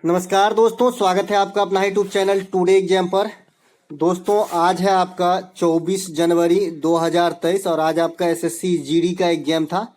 नमस्कार दोस्तों, स्वागत है आपका अपना यूट्यूब चैनल टुडे एग्जाम पर। दोस्तों आज है आपका 24 जनवरी 2023 और आज आपका एसएससी जीडी का एग्जाम था।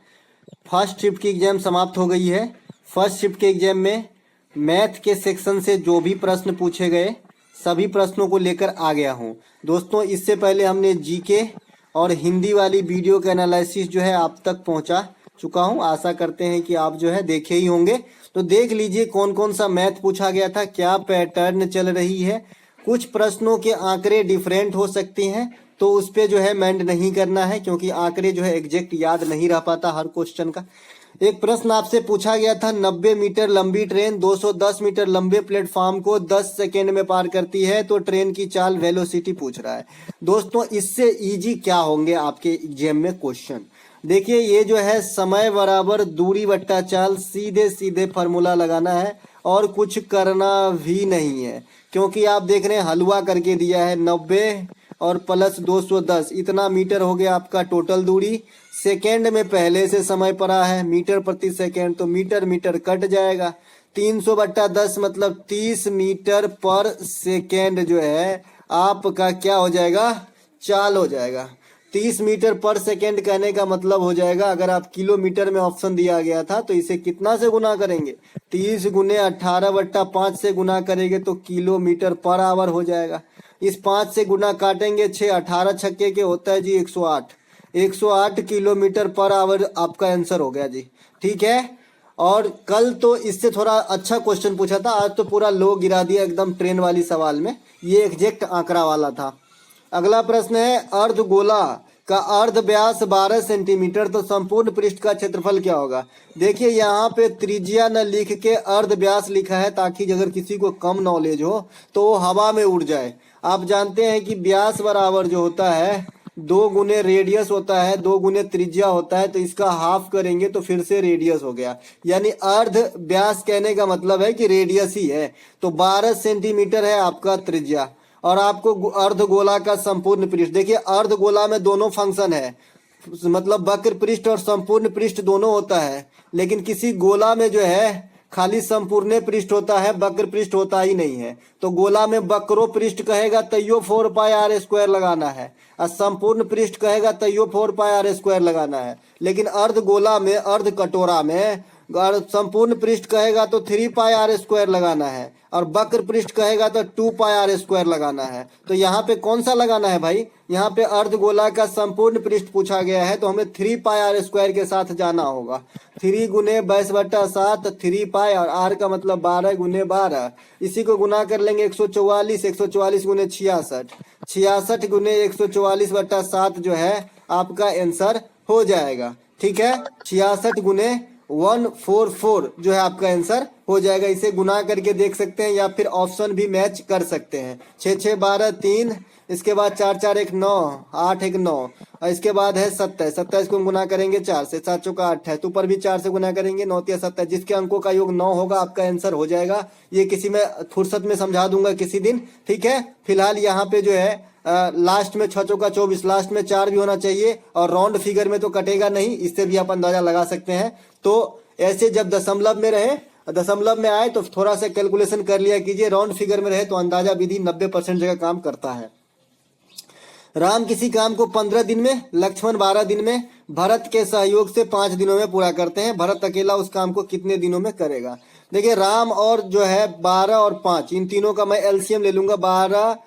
फर्स्ट शिफ्ट की एग्जाम समाप्त हो गई है। फर्स्ट शिफ्ट के एग्जाम में मैथ के सेक्शन से जो भी प्रश्न पूछे गए सभी प्रश्नों को लेकर आ गया हूँ। दोस्तों इससे पहले हमने जीके और हिंदी वाली वीडियो का एनालिसिस जो है आप तक पहुँचा चुका हूँ। आशा करते हैं कि आप जो है देखे ही होंगे। तो देख लीजिए कौन कौन सा मैथ पूछा गया था, क्या पैटर्न चल रही है। कुछ प्रश्नों के आंकड़े डिफरेंट हो सकते हैं तो उस पे जो है मेंड नहीं करना है, क्योंकि आंकड़े जो है एग्जैक्ट याद नहीं रह पाता हर क्वेश्चन का। एक प्रश्न आपसे पूछा गया था, 90 मीटर लंबी ट्रेन 210 मीटर लंबे प्लेटफॉर्म को 10 सेकेंड में पार करती है तो ट्रेन की चाल वेलोसिटी पूछ रहा है। दोस्तों इससे इजी क्या होंगे आपके एग्जाम में क्वेश्चन। देखिए ये जो है समय बराबर दूरी बट्टा चाल, सीधे सीधे फार्मूला लगाना है और कुछ करना भी नहीं है, क्योंकि आप देख रहे हैं हलवा करके दिया है। 90 और प्लस 210 इतना मीटर हो गया आपका टोटल दूरी। सेकेंड में पहले से समय पड़ा है मीटर प्रति सेकेंड, तो मीटर मीटर कट जाएगा। 300/10 मतलब 30 मीटर पर सेकेंड जो है आपका क्या हो जाएगा, चाल हो जाएगा। 30 मीटर पर सेकेंड कहने का मतलब हो जाएगा, अगर आप किलोमीटर में ऑप्शन दिया गया था तो इसे कितना से गुना करेंगे, 30 गुने 18/5 से गुना करेंगे तो किलोमीटर पर आवर हो जाएगा। इस 5 से गुना काटेंगे 6, 18 छक्के के होता है जी 108। 108 किलोमीटर पर आवर आपका आंसर हो गया जी। ठीक है। और कल तो इससे थोड़ा अच्छा क्वेश्चन पूछा था, आज तो पूरा लो गिरा दिया एकदम ट्रेन वाली सवाल में। ये एग्जैक्ट आंकड़ा वाला था। अगला प्रश्न है, अर्धगोला का अर्ध व्यास 12 सेंटीमीटर तो संपूर्ण पृष्ठ का क्षेत्रफल क्या होगा। देखिए यहाँ पे त्रिज्या न लिख के अर्ध व्यास लिखा है, ताकि अगर किसी को कम नॉलेज हो तो वो हवा में उड़ जाए। आप जानते हैं कि व्यास बराबर जो होता है 2 गुने रेडियस होता है, 2 गुने त्रिज्या होता है, तो इसका हाफ करेंगे तो फिर से रेडियस हो गया। यानी अर्ध व्यास कहने का मतलब है कि रेडियस ही है। तो 12 सेंटीमीटर है आपका त्रिज्या। और आपको अर्धगोला का संपूर्ण पृष्ठ, देखिए अर्धगोला में दोनों फंक्शन है, मतलब वक्र पृष्ठ और संपूर्ण पृष्ठ दोनों होता है। लेकिन किसी गोला में जो है खाली संपूर्ण पृष्ठ होता है, वक्र पृष्ठ होता ही नहीं है। तो गोला में वक्रो पृष्ठ कहेगा तैयो 4πr² लगाना है, और संपूर्ण पृष्ठ कहेगा तैयो 4πr² लगाना है। लेकिन अर्धगोला में, अर्ध कटोरा में संपूर्ण पृष्ठ कहेगा तो 3πr² लगाना है, और वक्र पृष्ठ कहेगा तो 2πr² लगाना है। तो यहाँ पे कौन सा लगाना है भाई, यहाँ पे अर्धगोला का संपूर्ण पृष्ठ पूछा गया है तो हमें 3πr² के साथ जाना होगा। 3 गुने 22/7 3π, और r का मतलब 12 गुने 12, इसी को गुना कर लेंगे 144, 144 गुने 66, 66 गुने 144/7 जो है आपका आंसर हो जाएगा। ठीक है, 66 गुने 144 जो है आपका आंसर हो जाएगा। इसे गुना करके देख सकते हैं या फिर ऑप्शन भी मैच कर सकते हैं। 6 6 12 3, इसके बाद 4 4 1 9, 8 1 9, और इसके बाद है 27। 27 को गुना करेंगे 4 से, 7 चौका 8 है, तो ऊपर भी 4 से गुना करेंगे 9 3 27। जिसके अंकों का योग 9 होगा आपका आंसर हो जाएगा। ये किसी में फुर्सत में समझा दूंगा किसी दिन। ठीक है, फिलहाल यहाँ पे जो है लास्ट में 6 चौका 24, लास्ट में 4 भी होना चाहिए, और राउंड फिगर में तो कटेगा नहीं, इससे भी आप अंदाजा लगा सकते हैं। तो ऐसे जब दशमलव में रहे, दशमलव में आए तो थोड़ा सा कैलकुलेशन कर लिया कीजिए। राउंड फिगर में रहे तो अंदाजा विधि 90% जगह काम करता है। राम किसी काम को 15 दिन में, लक्ष्मण 12 दिन में, भरत के सहयोग से 5 दिनों में पूरा करते हैं। भरत अकेला उस काम को कितने दिनों में करेगा। देखिए राम और जो है 12 और 5, इन तीनों का मैं एलसीएम ले लूंगा। 12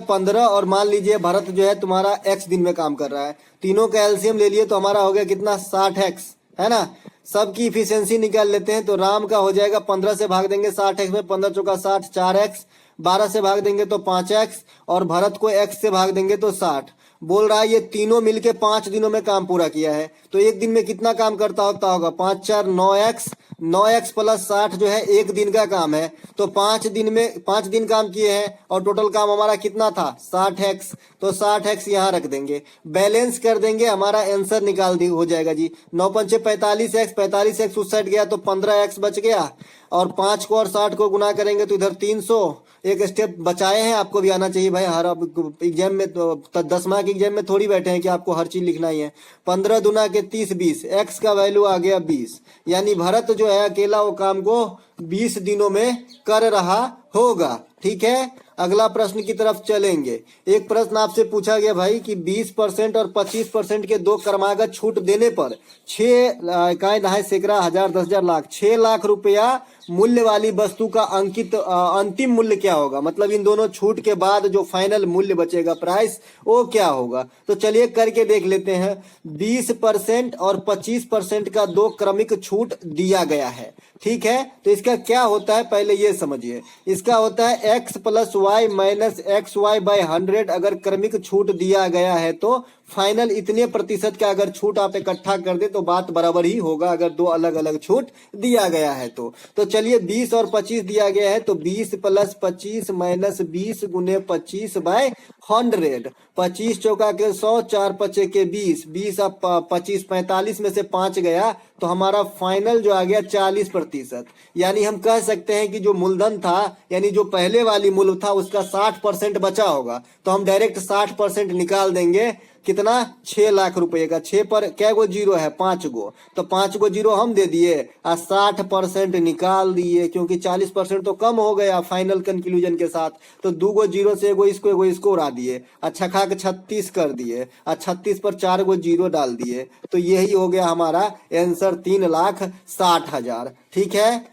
15, और मान लीजिए भरत जो है तुम्हारा x दिन में काम कर रहा है। तीनों का एलसीएम ले लिए तो हमारा हो गया कितना, 60x, है ना। सबकी इफिशियंसी निकाल लेते हैं। तो राम का हो जाएगा 15 से भाग देंगे 60x में, 15 चौका 60, 4x, 12 से भाग देंगे तो 5x, और भरत को x से भाग देंगे तो 60। बोल रहा है ये तीनों मिलके 5 दिनों में काम पूरा किया है। तो एक दिन में कितना काम करता होगा, 5 4 9x, 9x प्लस 60 जो है एक दिन का काम है। तो 5 दिन में 5 दिन काम किए हैं, और टोटल काम हमारा कितना था, 60x। तो 60x यहाँ रख देंगे, बैलेंस कर देंगे, हमारा आंसर निकाल दी हो जाएगा जी। 9 पंचे 45x, 45x उस साइड गया तो 15x बच गया, और 5 को और 60 को गुना करेंगे तो इधर 300। एक स्टेप बचाए हैं, आपको भी आना चाहिए भाई। हर एग्जाम में तो 10 मार्क एग्जाम में थोड़ी बैठे हैं कि आपको हर चीज लिखना ही है। 15 दूना के 30 20, x का वैल्यू आ गया 20। यानी भरत जो है अकेला वो काम को 20 दिनों में कर रहा होगा। ठीक है, अगला प्रश्न की तरफ चलेंगे। एक प्रश्न आपसे पूछा गया भाई कि 20% और 25% के दो क्रमागत छूट देने पर 6 इकाई नहाय सैकड़ा हजार 10,000 लाख 6 लाख रुपया मूल्य वाली वस्तु का अंकित अंतिम मूल्य क्या होगा। मतलब इन दोनों छूट के बाद जो फाइनल मूल्य बचेगा प्राइस वो क्या होगा। तो चलिए करके देख लेते हैं। 20% और 25% का दो क्रमिक छूट दिया गया है। ठीक है, तो इसका क्या होता है पहले ये समझिए। इसका होता है x plus y minus x y by 100। अगर क्रमिक छूट दिया गया है तो फाइनल इतने प्रतिशत का अगर छूट आप इकट्ठा कर दे तो बात बराबर ही होगा, अगर दो अलग अलग छूट दिया गया है तो चलिए 20 और 25 दिया गया है तो 20 प्लस 25 माइनस 20 गुने 25 बाय 100। 25 चौका के 100, 4 पचे के 20, 20 अब 25 45 में से 5 गया तो हमारा फाइनल जो आ गया 40%। यानी हम कह सकते हैं कि जो मूलधन था यानी जो पहले वाली मूल्य था उसका 60% बचा होगा। तो हम डायरेक्ट 60% निकाल देंगे। कितना, 6 लाख रुपए का। 6 पर क्या गो जीरो है, 5 गो, तो 5 गो जीरो हम दे दिए और 60% निकाल दिए, क्योंकि 40% तो कम हो गया फाइनल कंक्लूजन के साथ। तो 2 गो जीरो से एगो इसको उड़ा दिए, अच्छा खा के 36 कर दिए और 36 पर 4 गो जीरो डाल दिए। तो यही हो गया हमारा आंसर 3,60,000। ठीक है,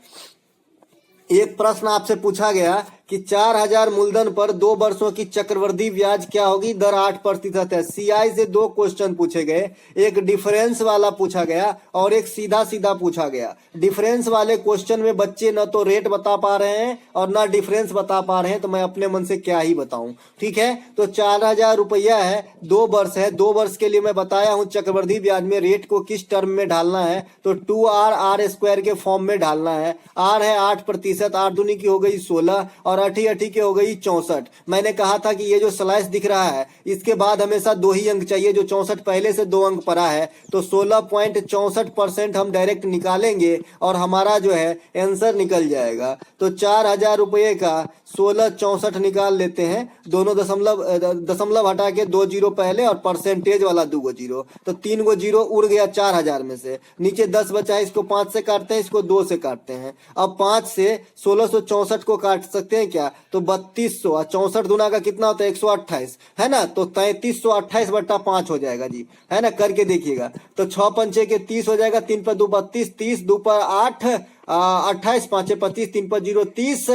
एक प्रश्न आपसे पूछा गया कि 4,000 मूलधन पर 2 वर्षों की चक्रवृद्धि ब्याज क्या होगी, दर 8% है। सीआई से 2 क्वेश्चन पूछे गए, एक डिफरेंस वाला पूछा गया और एक सीधा सीधा पूछा गया। डिफरेंस वाले क्वेश्चन में बच्चे न तो रेट बता पा रहे हैं और ना डिफरेंस बता पा रहे हैं, तो मैं अपने मन से क्या ही बताऊं। ठीक है, तो 4,000 रुपया है, 2 वर्ष है। 2 वर्ष के लिए मैं बताया हूं चक्रवृद्धि ब्याज में रेट को किस टर्म में ढालना है, तो 2r के फॉर्म में ढालना है। r है 8%, 8 दूनी की हो गई 16 और 8 की हो गई 64। मैंने कहा था कि ये जो स्लाइस दिख रहा है इसके बाद हमेशा 2 ही अंक चाहिए, जो 64 पहले से 2 अंक पड़ा है। तो 16.64% हम डायरेक्ट निकालेंगे और हमारा जो है आंसर निकल जाएगा। तो 4,000 रुपये का 16.64 निकाल लेते हैं। दोनों दशमलव हटा के 2 जीरो पहले और परसेंटेज वाला 2 गो जीरो, तो 3 गो जीरो उड़ गया 4,000 में से। नीचे 10 बचा है, इसको 5 से काटते हैं, इसको 2 से काटते हैं। अब 5 से 1664 को काट सकते हैं क्या, तो 3200 और 64 दूना का कितना होता है 128 है ना, तो 3328/5 हो जाएगा जी, है ना। करके देखिएगा तो 6 पंचे के 30 हो जाएगा, 3 पर 2 32, 30 2 पर 8 28, 5 25, 3 पर 0 30,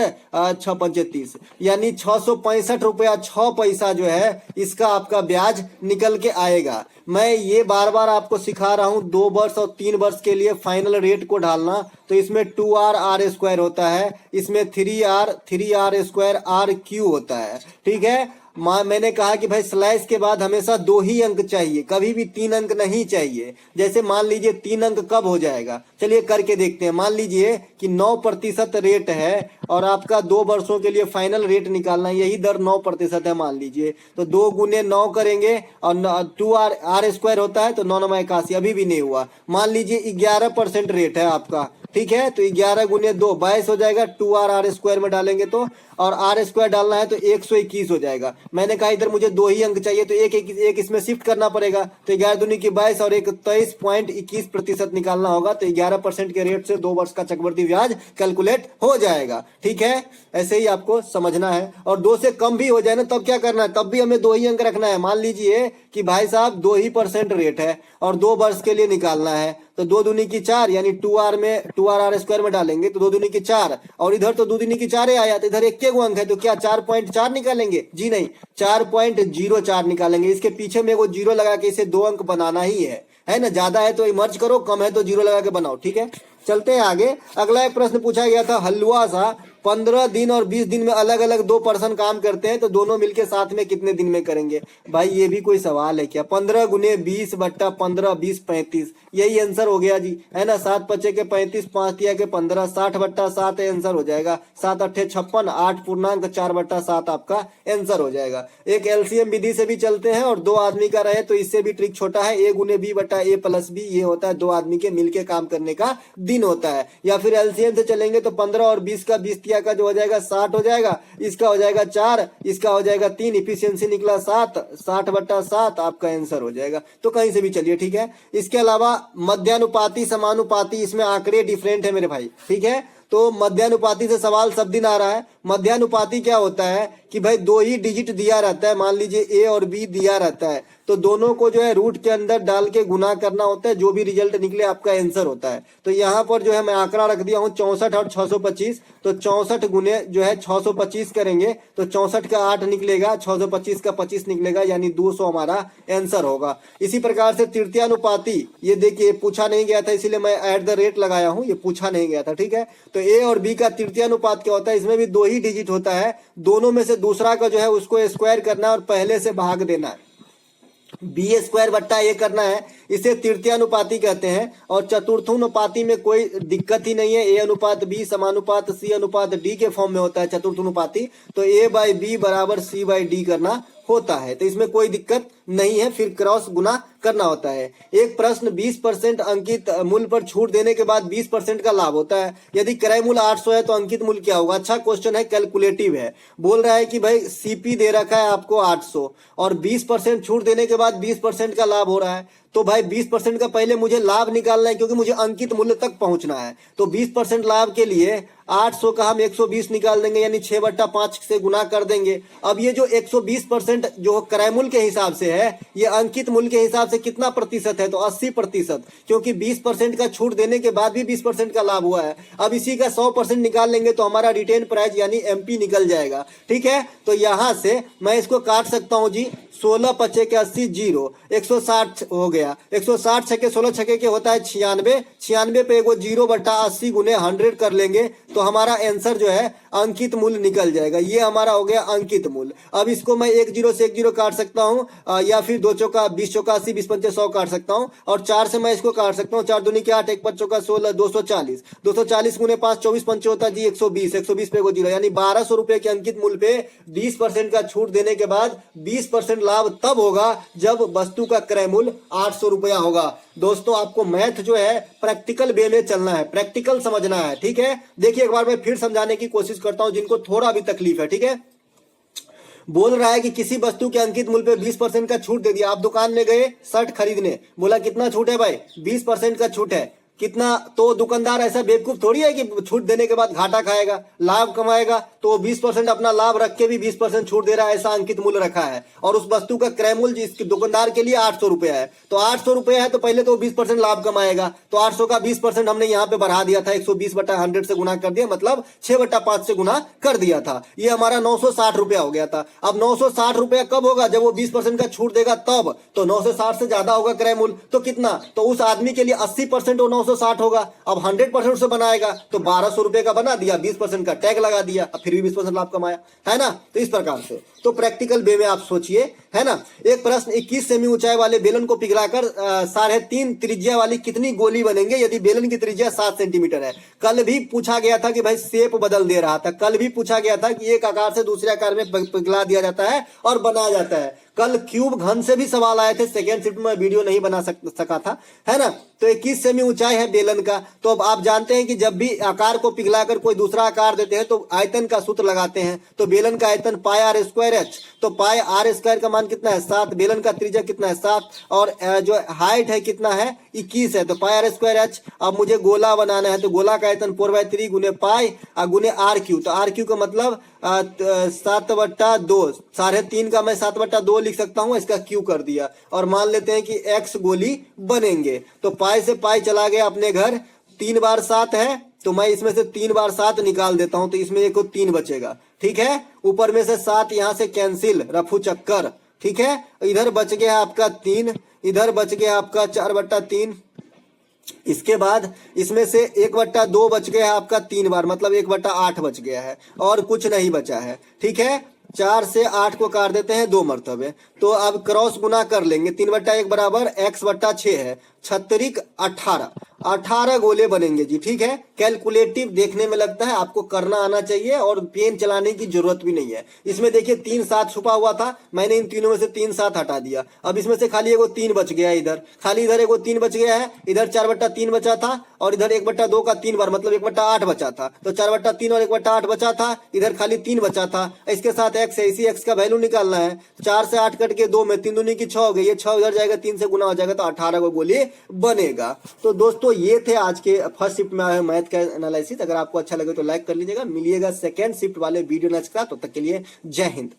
6 पंचे 30, यानी 665 रुपया 6 पैसा जो है इसका आपका ब्याज निकल के आएगा। मैं ये बार बार आपको सिखा रहा हूं 2 वर्ष और 3 वर्ष के लिए फाइनल रेट को ढालना। तो इसमें 2r होता है, इसमें 3r² r³ होता है। ठीक है, मैंने कहा कि भाई स्लैश के बाद हमेशा 2 ही अंक चाहिए, कभी भी 3 अंक नहीं चाहिए। जैसे मान लीजिए 3 अंक कब हो जाएगा, चलिए करके देखते हैं। मान लीजिए कि 9% रेट है और आपका 2 वर्षों के लिए फाइनल रेट निकालना है, यही दर 9% है मान लीजिए। तो 2 गुने 9 करेंगे और 2r² होता है तो 9 9 81, अभी भी नहीं हुआ। मान लीजिए 11% रेट है आपका, ठीक है, तो 11 गुने 2 22 हो जाएगा। 2r² में डालेंगे तो, और r² डालना है तो 121 हो जाएगा। मैंने कहा इधर मुझे 2 ही अंक चाहिए तो एक इसमें शिफ्ट करना पड़ेगा, तो 11 दूनी की 22 और 23.21% निकालना होगा। तो 11% के रेट से 2 वर्ष का चक्रवृद्धि ब्याज कैलकुलेट हो जाएगा। ठीक है, ऐसे ही आपको समझना है। और 2 से कम भी हो जाए ना तब क्या करना है, तब भी हमें 2 ही अंक रखना है। मान लीजिए कि भाई साहब 2% रेट है और 2 वर्ष के लिए निकालना है, तो 2 दूनी की 4 यानी 2r² में डालेंगे तो 2 दूनी की 4, और इधर तो 2 दूनी की 4 आया, तो इधर 1 अंक है तो क्या 4.4 निकालेंगे, जी नहीं 4.04 निकालेंगे। इसके पीछे में वो जीरो लगा के इसे 2 अंक बनाना ही है ना। ज्यादा है तो मर्ज करो, कम है तो जीरो लगा के बनाओ। ठीक है, चलते हैं आगे। अगला एक प्रश्न पूछा गया था हलवा सा, 15 दिन और 20 दिन में अलग अलग 2 पर्सन काम करते हैं तो दोनों मिलके साथ में कितने दिन में करेंगे। भाई ये भी कोई सवाल है क्या, 15 गुने 20/15 20 35, यही आंसर हो गया जी, है ना। 7 पचे के 35, 5 तिया के 15, 60/7 आंसर हो जाएगा। 7 अट्ठे 56, 8.4/7 आपका आंसर हो जाएगा। एक एलसीएम विधि से भी चलते हैं और 2 आदमी का रहे तो इससे भी ट्रिक छोटा है, a गुने b/a+b, ये होता है 2 आदमी के मिलके काम करने का दिन होता है। या फिर एलसीएम से चलेंगे तो 15 और 20 का 20 तिया का जो हो जाएगा 60 हो जाएगा, इसका हो जाएगा 4, इसका हो जाएगा 3, इफिशियंसी निकला 7, 60/7 आपका आंसर हो जाएगा। तो कहीं से भी चलिए, ठीक है। इसके अलावा मध्यानुपाती समानुपाती, इसमें आंकड़े डिफरेंट है मेरे भाई, ठीक है। तो मध्यानुपाती से सवाल सब दिन आ रहा है। मध्यानुपाती क्या होता है कि भाई दो ही डिजिट दिया रहता है, मान लीजिए ए और बी दिया रहता है, तो दोनों को जो है रूट के अंदर डाल के गुना करना होता है, जो भी रिजल्ट निकले आपका आंसर होता है। तो यहाँ पर जो है मैं आंकड़ा रख दिया हूँ 64 और 625, तो 64 गुने जो है 625 करेंगे तो 64 का 8 निकलेगा, 625 का 25 निकलेगा, यानी 200 हमारा आंसर होगा। इसी प्रकार से तृतीयानुपाती, ये देखिए पूछा नहीं गया था इसीलिए मैं @ लगाया हूँ, ये पूछा नहीं गया था, ठीक है। तो ए और बी का तृतीयानुपात क्या होता है, इसमें भी दो ही डिजिट होता है, दोनों में से दूसरा का जो है उसको स्क्वायर करना है और पहले से भाग देना है, b² बट्टा ए करना है, इसे तृतीयानुपाती कहते हैं। और चतुर्थानुपाती में कोई दिक्कत ही नहीं है, ए अनुपात बी समानुपात सी अनुपात डी के फॉर्म में होता है चतुर्थानुपाती, तो a/b बराबर c/d करना होता है, तो इसमें कोई दिक्कत नहीं है, फिर क्रॉस गुना करना होता है। एक प्रश्न 20% अंकित मूल्य पर छूट देने के बाद 20% का लाभ होता है। यदि क्रय मूल्य 800 है तो अंकित मूल्य क्या होगा? अच्छा क्वेश्चन है, कैलकुलेटिव है। बोल रहा है कि भाई सीपी दे रखा है आपको 800 और 20% छूट देने के बाद 20% का लाभ हो रहा है, तो भाई 20% का पहले मुझे लाभ निकालना है, क्योंकि मुझे अंकित मूल्य तक पहुंचना है। तो 20% लाभ के लिए 800 का हम 120 निकाल देंगे, यानी 6/5 से गुना कर देंगे। अब ये जो 120% जो क्रय मूल्य के हिसाब से है, ये अंकित मूल्य के हिसाब से कितना प्रतिशत है? तो 80%, क्योंकि 20% का छूट देने के बाद भी 20% का लाभ हुआ है। अब इसी का 100% निकाल लेंगे तो हमारा रिटेन प्राइस यानी एमपी निकल जाएगा, ठीक है। तो यहां से मैं इसको काट सकता हूं जी, 16 × 5 = 80, 0, 160 हो गया, 160 छके 16 छके के होता है 96, 96 पे एगो 0/80 गुने 100 कर लेंगे तो हमारा आंसर जो है अंकित मूल्य निकल जाएगा। ये हमारा हो गया अंकित मूल्य। अब इसको मैं 1 0 से 1 0 काट सकता हूँ, या फिर 2 चौका 20 चौका 80, 20 पंचे 100 काट सकता हूँ, और 4 से मैं इसको काट सकता हूँ, 4 दूनी के 8, 1 5 चौका 16, 240, 240 गुने 5 24 पंचे होता है जी 120, 120 पे एगो 0, यानी 1200 रुपए के अंकित मूल्य पे 20% का छूट देने के बाद 20% लाभ तब होगा जब वस्तु का क्रय मूल्य 800 रुपया होगा। दोस्तों आपको मैथ जो है प्रैक्टिकल वे में चलना है, प्रैक्टिकल समझना है, ठीक है। देखिए एक बार मैं फिर समझाने की कोशिश करता हूं जिनको थोड़ा भी तकलीफ है, ठीक है। बोल रहा है कि किसी वस्तु के अंकित मूल्य पे 20% का छूट दे दिया। आप दुकान में गए शर्ट खरीदने, बोला कितना छूट है भाई? 20% का छूट है। कितना? तो दुकानदार ऐसा बेवकूफ थोड़ी है कि छूट देने के बाद घाटा खाएगा, लाभ कमाएगा। तो 20% अपना लाभ रख के भी 20% छूट दे रहा है, ऐसा अंकित मूल्य रखा है। और उस वस्तु का क्रय मूल्य जिस दुकानदार के लिए 800 रुपया है, तो 800 रुपया है तो पहले तो 20% लाभ कमाएगा। तो 800 का 20% हमने यहाँ पे बढ़ा दिया था, 120/100 से गुना कर दिया, मतलब 6/5 से गुना कर दिया था। ये हमारा 960 रुपया हो गया था। अब 960 रुपया कब होगा? जब वो 20% का छूट देगा तब। तो 960 से ज्यादा होगा क्रय मूल्य, तो कितना? तो उस आदमी के लिए 80% और 960 होगा। अब 100% से बनाएगा तो 1200 रुपए का बना दिया, 20% का टैग लगा दिया, अब फिर भी 20% लाभ कमाया, है ना। तो इस प्रकार से तो प्रैक्टिकल वे में आप सोचिए, है ना। एक प्रश्न, 21 सेमी ऊंचाई वाले बेलन को पिघलाकर 3.5 त्रिज्या वाली कितनी गोली बनेंगे यदि बेलन की त्रिज्या 7 सेंटीमीटर है? कल भी पूछा गया था कि भाई शेप बदल दे रहा था, कल भी पूछा गया था कि एक आकार से दूसरे आकार में पिघला दिया जाता है और बनाया जाता है। कल क्यूब घन से भी सवाल आए थे, सेकेंड शिफ्ट में वीडियो नहीं बना सका था, है ना। तो 21 सेमी ऊंचाई है बेलन का। तो अब आप जानते हैं कि जब भी आकार को पिघलाकर कोई दूसरा आकार देते हैं तो आयतन का सूत्र लगाते हैं। तो बेलन का आयतन πr²h, तो πr² का मान कितना है? 7। बेलन का त्रिज्या कितना है? 7। और जो हाइट है कितना है? 21 है, तो πr²h। अब मुझे गोला बनाना है, तो गोला का आयतन 4/3 गुने पाई गुने r³। तो r³ का मतलब 7/2, 3.5 का मैं 7/2 लिख सकता हूं, इसका क्यू कर दिया। और मान लेते हैं कि x गोली बनेंगे। तो पाई से पाई चला गया अपने घर, 3 बार 7 है, तो मैं इसमें से 3 बार 7 निकाल देता हूं, तो इसमें एक 3 बचेगा, ठीक है। ऊपर में से 7 यहां से कैंसिल, रफू चक्कर, ठीक है। इधर बच गया आपका 3, इधर बच गया आपका 4/3। इसके बाद इसमें से 1/2 बच गया है आपका 3 बार, मतलब 1/8 बच गया है, और कुछ नहीं बचा है, ठीक है। 4 से 8 को काट देते हैं 2 मरतबे। तो अब क्रॉस गुना कर लेंगे, 3/1 बराबर x/6 है, 36 18, 18 गोले बनेंगे जी, ठीक है। कैलकुलेटिव देखने में लगता है, आपको करना आना चाहिए और पेन चलाने की जरूरत भी नहीं है। इसमें देखिए 3 7 छुपा हुआ था, मैंने इन तीनों में से 3 7 हटा दिया। अब इसमें से खाली एगो 3 बच गया है, इधर खाली इधर एगो 3 बच गया है, इधर 4/3 बचा था, और इधर 1/2 का 3 बार, मतलब 1/8 बचा था। तो 4/3 और 1/8 बचा था, इधर खाली 3 बचा था। इसके साथ x है, इसी x का वैल्यू निकालना है। 4 से 8 कट के 2 में 3 दूनी की 6 हो गई, ये 6 इधर जाएगा, 3 से गुना हो जाएगा, तो 18 को गोली बनेगा। तो दोस्तों ये थे आज के फर्स्ट शिफ्ट में आए मैथ का एनालिसिस। अगर आपको अच्छा लगे तो लाइक कर लीजिएगा। मिलिएगा सेकेंड शिफ्ट वाले वीडियो नेक्स्ट का, तो तक के लिए जय हिंद।